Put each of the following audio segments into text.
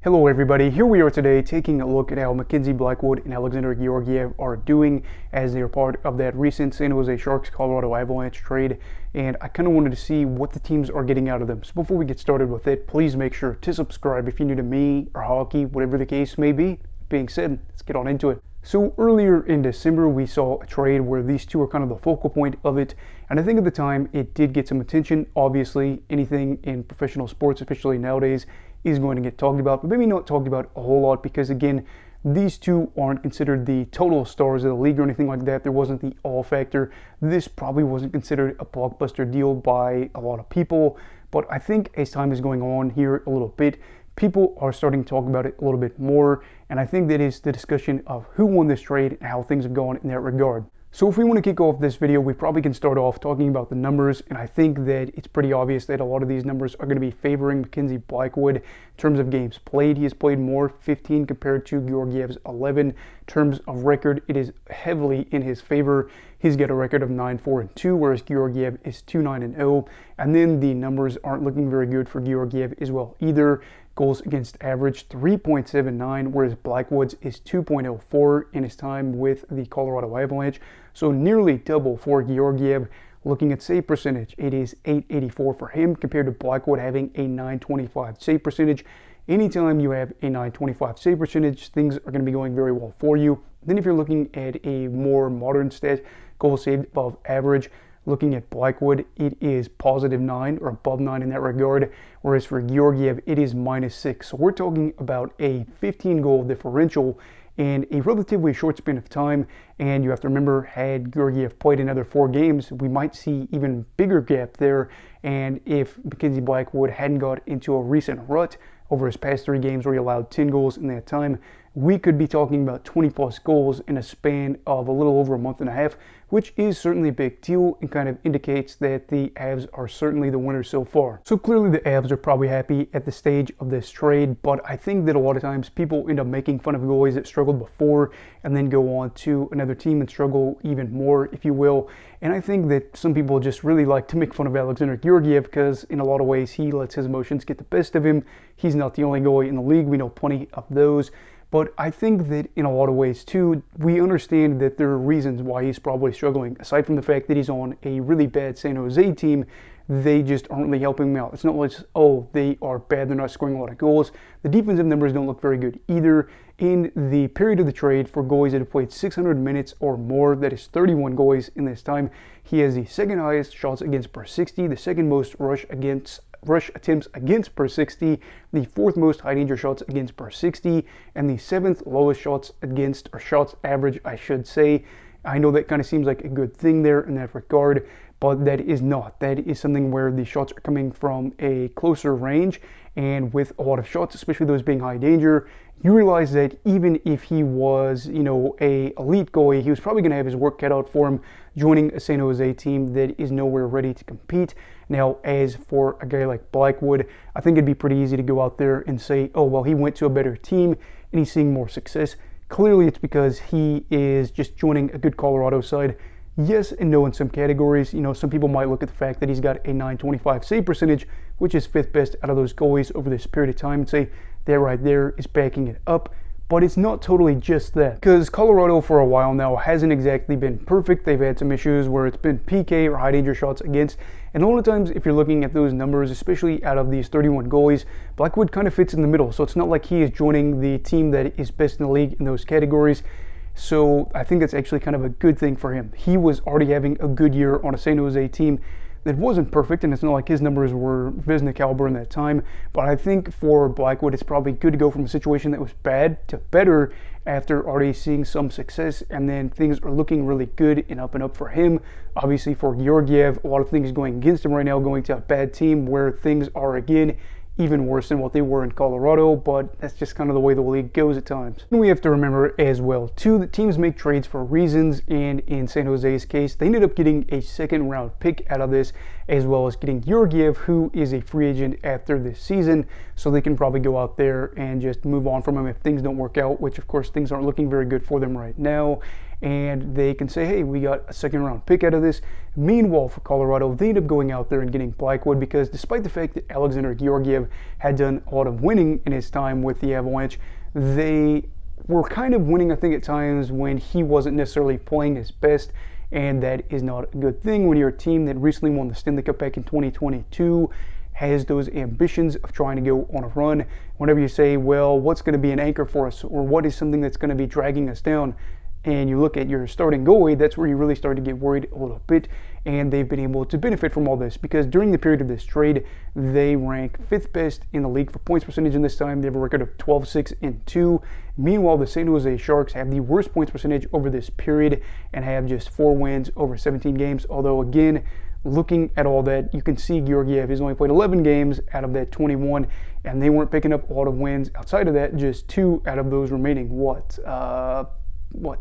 Hello everybody, here we are today taking a look at how Mackenzie, Blackwood, and Alexandar Georgiev are doing as they are part of that recent San Jose Sharks Colorado Avalanche trade, and I kind of wanted to see what the teams are getting out of them. So before we get started with it, please make sure to subscribe if you're new to me or hockey, whatever the case may be. That being said, let's get on into it. So earlier in December, we saw a trade where these two are kind of the focal point of it, and I think at the time it did get some attention. Obviously, anything in professional sports, especially nowadays, is going to get talked about, but maybe not talked about a whole lot because, again, these two aren't considered the total stars of the league or anything like that. There wasn't the all factor. This probably wasn't considered a blockbuster deal by a lot of people, but I think as time is going on here a little bit, people are starting to talk about it a little bit more, and I think that is the discussion of who won this trade and how things have gone in that regard. So if we want to kick off this video, we probably can start off talking about the numbers, and I think that it's pretty obvious that a lot of these numbers are going to be favoring Mackenzie Blackwood. In terms of games played, he has played more, 15 compared to Georgiev's 11. In terms of record, it is heavily in his favor. He's got a record of 9-4-2, whereas Georgiev is 2-9-0. And then the numbers aren't looking very good for Georgiev as well either. Goals against average 3.79, whereas Blackwood's is 2.04 in his time with the Colorado Avalanche. So nearly double for Georgiev. Looking at save percentage, it is 884 for him compared to Blackwood having a 925 save percentage. Anytime you have a 925 save percentage, things are going to be going very well for you. Then if you're looking at a more modern stat, goals saved above average, looking at Blackwood, it is positive 9 or above 9 in that regard, whereas for Georgiev, it is -6. So we're talking about a 15 goal differential in a relatively short span of time. And you have to remember, had Georgiev played another 4 games, we might see even bigger gap there. And if Mackenzie Blackwood hadn't got into a recent rut over his past 3 games where he allowed 10 goals in that time, we could be talking about 20 plus goals in a span of a little over a month and a half, which is certainly a big deal and kind of indicates that the Avs are certainly the winners so far. So clearly the Avs are probably happy at the stage of this trade, but I think that a lot of times people end up making fun of goalies that struggled before and then go on to another team and struggle even more, if you will. And I think that some people just really like to make fun of Alexandar Georgiev because in a lot of ways he lets his emotions get the best of him. He's not the only goalie in the league. We know plenty of those. But I think that in a lot of ways too, we understand that there are reasons why he's probably struggling. Aside from the fact that he's on a really bad San Jose team, they just aren't really helping him out. It's not like, oh, they are bad, they're not scoring a lot of goals. The defensive numbers don't look very good either. In the period of the trade for goalies that have played 600 minutes or more, that is 31 goalies in this time, he has the second highest shots against per 60, the second most rush attempts against per 60, the 4th most high danger shots against per 60, and the 7th lowest shots against, or shots average, I should say. I know that kind of seems like a good thing there in that regard, but that is not. That is something where the shots are coming from a closer range, and with a lot of shots, especially those being high danger, you realize that even if he was, a elite goalie, he was probably going to have his work cut out for him joining a San Jose team that is nowhere ready to compete. Now, as for a guy like Blackwood, I think it'd be pretty easy to go out there and say, oh, well, he went to a better team and he's seeing more success. Clearly, it's because he is just joining a good Colorado side. Yes and no in some categories. Some people might look at the fact that he's got a 925 save percentage, which is 5th best out of those goalies over this period of time, and say that right there is backing it up. But it's not totally just that, because Colorado for a while now hasn't exactly been perfect. They've had some issues where it's been PK or high danger shots against, and a lot of times if you're looking at those numbers, especially out of these 31 goalies, Blackwood kind of fits in the middle. So it's not like he is joining the team that is best in the league in those categories. So I think that's actually kind of a good thing for him. He was already having a good year on a San Jose team that wasn't perfect, and it's not like his numbers were Vezina caliber in that time, but I think for Blackwood it's probably good to go from a situation that was bad to better after already seeing some success, and then things are looking really good and up for him. Obviously for Georgiev, a lot of things going against him right now, going to a bad team where things are again even worse than what they were in Colorado, but that's just kind of the way the league goes at times. And we have to remember as well, too, that teams make trades for reasons, and in San Jose's case, they ended up getting a 2nd round pick out of this, as well as getting Georgiev, who is a free agent after this season, so they can probably go out there and just move on from him if things don't work out, which of course things aren't looking very good for them right now. and they can say, hey, we got a second round pick out of this. Meanwhile, for Colorado, they end up going out there and getting Blackwood, because despite the fact that Alexandar Georgiev had done a lot of winning in his time with the Avalanche, they were kind of winning, I think, at times when he wasn't necessarily playing his best, and that is not a good thing when you're a team that recently won the Stanley Cup back in 2022, has those ambitions of trying to go on a run. Whenever you say, well, what's going to be an anchor for us, or what is something that's going to be dragging us down, and you look at your starting goalie, that's where you really start to get worried a little bit. And they've been able to benefit from all this, because during the period of this trade, they rank 5th best in the league for points percentage in this time. They have a record of 12-6-2. Meanwhile, the San Jose Sharks have the worst points percentage over this period and have just 4 wins over 17 games. Although, again, looking at all that, you can see Georgiev has only played 11 games out of that 21, and they weren't picking up a lot of wins. Outside of that, just 2 out of those remaining,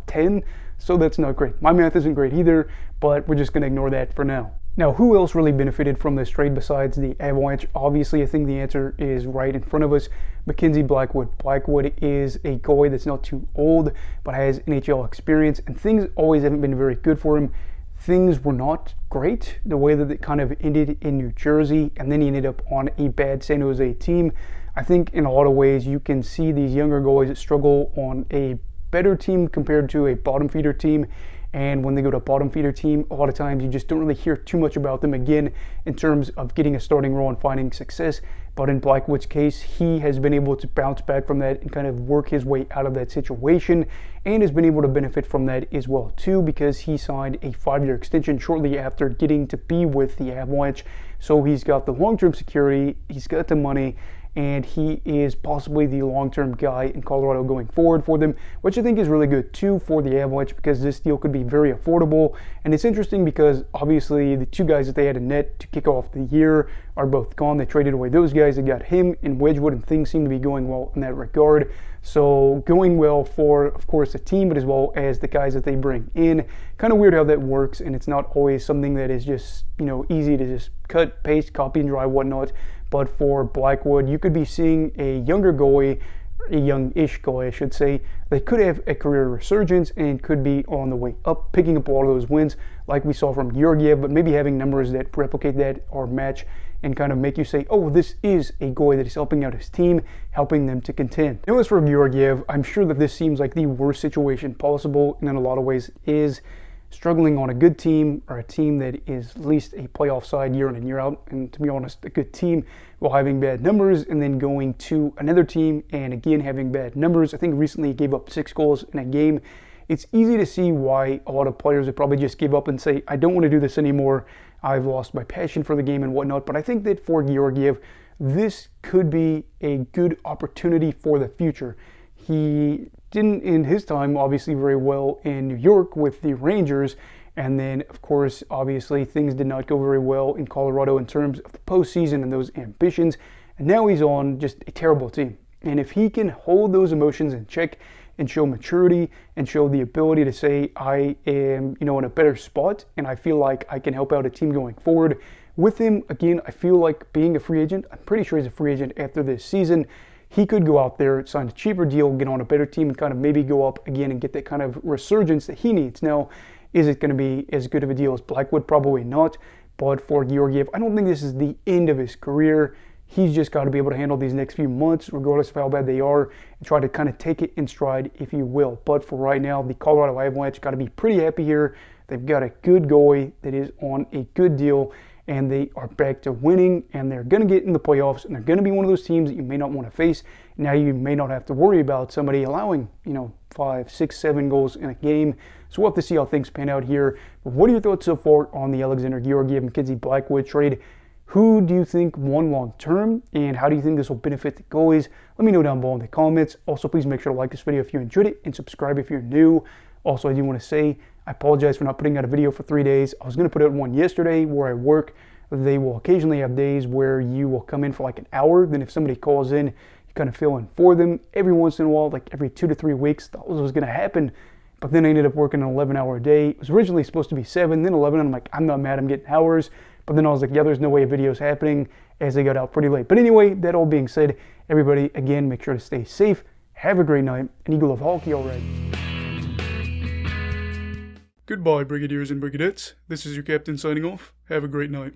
10? So that's not great. My math isn't great either, but we're just going to ignore that for now. Now, who else really benefited from this trade besides the Avalanche? Obviously, I think the answer is right in front of us. Mackenzie Blackwood. Blackwood is a goalie that's not too old, but has NHL experience, and things always haven't been very good for him. Things were not great, the way that it kind of ended in New Jersey, and then he ended up on a bad San Jose team. I think in a lot of ways you can see these younger goalies that struggle on a better team compared to a bottom feeder team, and when they go to a bottom feeder team, a lot of times you just don't really hear too much about them again in terms of getting a starting role and finding success. But in Blackwood's case, he has been able to bounce back from that and kind of work his way out of that situation, and has been able to benefit from that as well too, because he signed a 5-year extension shortly after getting to be with the Avalanche. So he's got the long-term security, he's got the money, and he is possibly the long-term guy in Colorado going forward for them, which I think is really good too for the Avalanche, because this deal could be very affordable. And it's interesting because obviously the 2 guys that they had in net to kick off the year are both gone. They traded away those guys. They got him and Wedgwood, and things seem to be going well in that regard. So going well for, of course, the team, but as well as the guys that they bring in. Kind of weird how that works, and it's not always something that is just, easy to just cut, paste, copy, and dry, whatnot. But for Blackwood, you could be seeing a younger goalie, a young-ish goalie, I should say, that could have a career resurgence and could be on the way up, picking up all of those wins like we saw from Georgiev, but maybe having numbers that replicate that or match and kind of make you say, oh, this is a goalie that is helping out his team, helping them to contend. Now, as for Georgiev, I'm sure that this seems like the worst situation possible, and in a lot of ways is struggling on a good team, or a team that is at least a playoff side year in and year out, and to be honest, a good team while having bad numbers, and then going to another team and again having bad numbers. I think recently he gave up 6 goals in a game. It's easy to see why a lot of players would probably just give up and say, I don't want to do this anymore. I've lost my passion for the game and whatnot. But I think that for Georgiev, this could be a good opportunity for the future. He didn't end his time obviously very well in New York with the Rangers, and then of course obviously things did not go very well in Colorado in terms of the postseason and those ambitions, and now he's on just a terrible team. And if he can hold those emotions in check and show maturity and show the ability to say, I am in a better spot and I feel like I can help out a team going forward with him, again, I feel like being a free agent, I'm pretty sure he's a free agent after this season, he could go out there, sign a cheaper deal, get on a better team, and kind of maybe go up again and get that kind of resurgence that he needs. Now, is it going to be as good of a deal as Blackwood? Probably not. But for Georgiev, I don't think this is the end of his career. He's just got to be able to handle these next few months, regardless of how bad they are, and try to kind of take it in stride, if you will. But for right now, the Colorado Avalanche got to be pretty happy here. They've got a good goalie that is on a good deal, and they are back to winning, and they're going to get in the playoffs, and they're going to be one of those teams that you may not want to face. Now you may not have to worry about somebody allowing, 5, 6, 7 goals in a game. So we'll have to see how things pan out here. But what are your thoughts so far on the Alexandar Georgiev and Mackenzie Blackwood trade? Who do you think won long term, and how do you think this will benefit the goalies? Let me know down below in the comments. Also, please make sure to like this video if you enjoyed it, and subscribe if you're new. Also, I do want to say, I apologize for not putting out a video for 3 days. I was going to put out one yesterday where I work. They will occasionally have days where you will come in for like an hour. Then if somebody calls in, you kind of fill in for them. Every once in a while, like every 2 to 3 weeks, that was going to happen. But then I ended up working an 11-hour day. It was originally supposed to be 7, then 11. And I'm like, I'm not mad, I'm getting hours. But then I was like, yeah, there's no way a video's happening, as they got out pretty late. But anyway, that all being said, everybody, again, make sure to stay safe. Have a great night, and Eagle of Hockey, all right. Goodbye, Brigadiers and Brigadettes. This is your captain signing off. Have a great night.